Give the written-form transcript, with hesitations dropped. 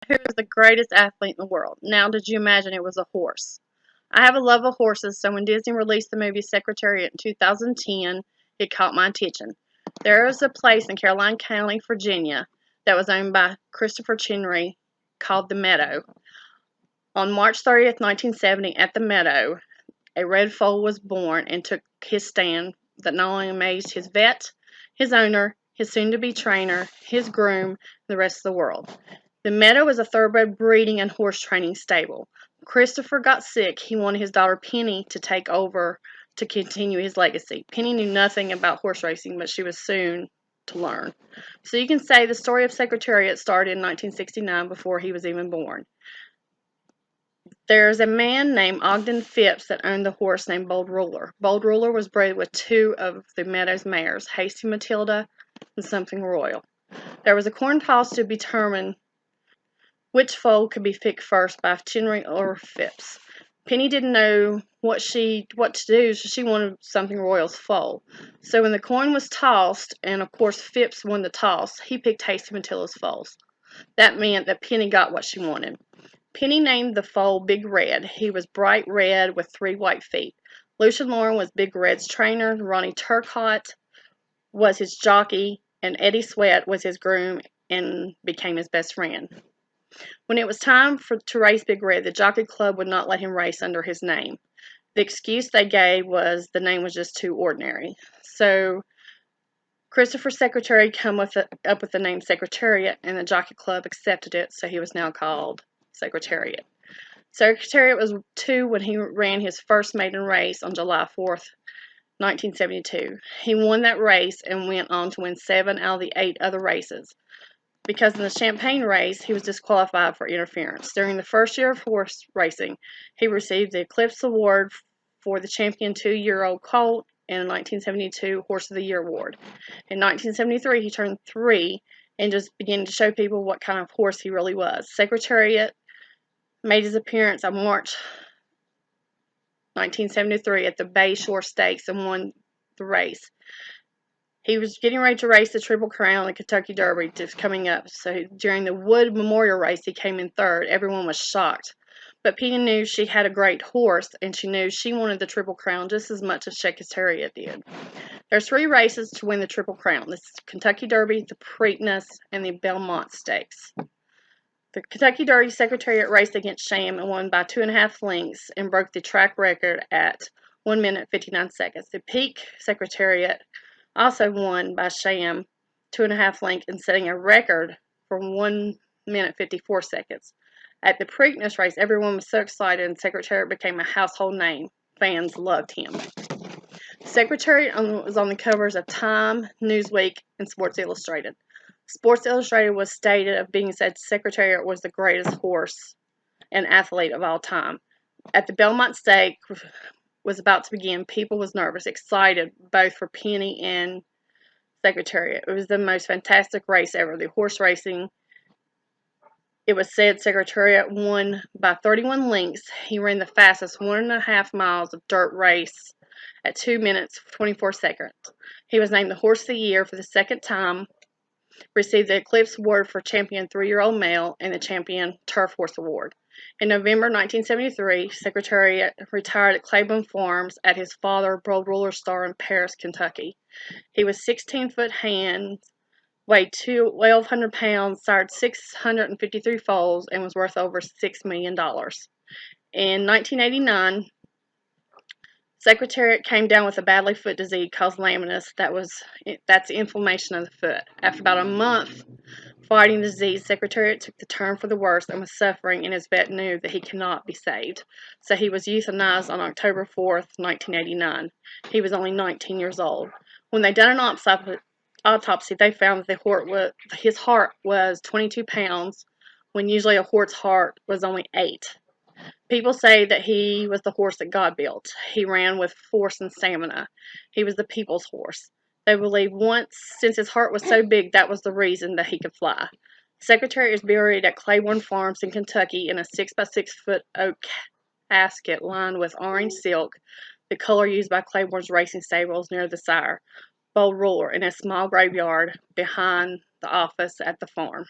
Who is the greatest athlete in the world? Now, did you imagine it was a horse? I have a love of horses, so when Disney released the movie Secretariat in 2010, it caught my attention. There is a place in Caroline County, Virginia, that was owned by Christopher Chenry called the Meadow. On March 30th, 1970, at the Meadow, a red foal was born and took his stand that not only amazed his vet, his owner, his soon-to-be trainer, his groom, and the rest of the world. The Meadow is a thoroughbred breeding and horse training stable. Christopher got sick. He wanted his daughter Penny to take over to continue his legacy. Penny knew nothing about horse racing, but she was soon to learn. So you can say the story of Secretariat started in 1969 before he was even born. There's a man named Ogden Phipps that owned the horse named Bold Ruler. Bold Ruler was bred with two of the Meadow's mares, Hasty Matilda and Something Royal. There was a coin toss to determine which foal could be picked first by Chenry or Phipps. Penny didn't know what to do, so she wanted Something Royal's foal. So when the coin was tossed, and of course Phipps won the toss, he picked Hasty Matilda's foals. That meant that Penny got what she wanted. Penny named the foal Big Red. He was bright red with 3 white feet. Lucian Lauren was Big Red's trainer. Ronnie Turcotte was his jockey, and Eddie Sweat was his groom and became his best friend. When it was time to race Big Red, the jockey club would not let him race under his name. The excuse they gave was the name was just too ordinary. So Christopher Secretary came up with the name Secretariat, and the jockey club accepted it, so he was now called Secretariat. Secretariat was 2 when he ran his first maiden race on July 4th, 1972. He won that race and went on to win 7 out of the 8 other races. Because in the Champagne race, he was disqualified for interference. During the first year of horse racing, he received the Eclipse Award for the champion 2-year-old colt and a 1972 Horse of the Year award. In 1973, he turned 3 and just began to show people what kind of horse he really was. Secretariat made his appearance on March 1973 at the Bay Shore Stakes and won the race. He was getting ready to race the Triple Crown and Kentucky Derby just coming up. So during the Wood Memorial race, he came in 3rd. Everyone was shocked. But Penny knew she had a great horse, and she knew she wanted the Triple Crown just as much as Secretariat did. There's 3 races to win the Triple Crown. This is Kentucky Derby, the Preakness, and the Belmont Stakes. The Kentucky Derby Secretariat raced against Sham and won by 2.5 lengths and broke the track record at 1 minute 59 seconds. The Peak Secretariat also won by Sham 2.5 lengths and setting a record for 1 minute 54 seconds. At the Preakness race, everyone was so excited and Secretariat became a household name. Fans loved him. Secretariat was on the covers of Time, Newsweek, and Sports Illustrated. Sports Illustrated was stated of being said Secretariat was the greatest horse and athlete of all time. At the Belmont Stake was about to begin, people was nervous, excited, both for Penny and Secretariat. It was the most fantastic race ever. The horse racing, it was said Secretariat won by 31 lengths. He ran the fastest 1.5 miles of dirt race at 2 minutes 24 seconds. He was named the Horse of the Year for the 2nd time, received the Eclipse Award for Champion 3-year-old male and the Champion Turf Horse Award. In November 1973, Secretariat retired at Claiborne Farms at his father, Bold Ruler Star in Paris, Kentucky. He was 16-foot hands, weighed 1,200 pounds, sired 653 foals, and was worth over $6 million. In 1989, Secretariat came down with a badly foot disease called lameness. That's inflammation of the foot. After about a month fighting the disease, Secretariat took the turn for the worse and was suffering, and his vet knew that he cannot be saved. So he was euthanized on October 4th, 1989. He was only 19 years old. When they done an autopsy, they found that his heart was 22 pounds, when usually a horse's heart was only 8. People say that he was the horse that God built. He ran with force and stamina. He was the people's horse. They believe once, since his heart was so big, that was the reason that he could fly. Secretary is buried at Claiborne Farms in Kentucky in a 6-by-6-foot oak casket lined with orange silk, the color used by Claiborne's racing stables near the sire, Bold Ruler, in a small graveyard behind the office at the farm.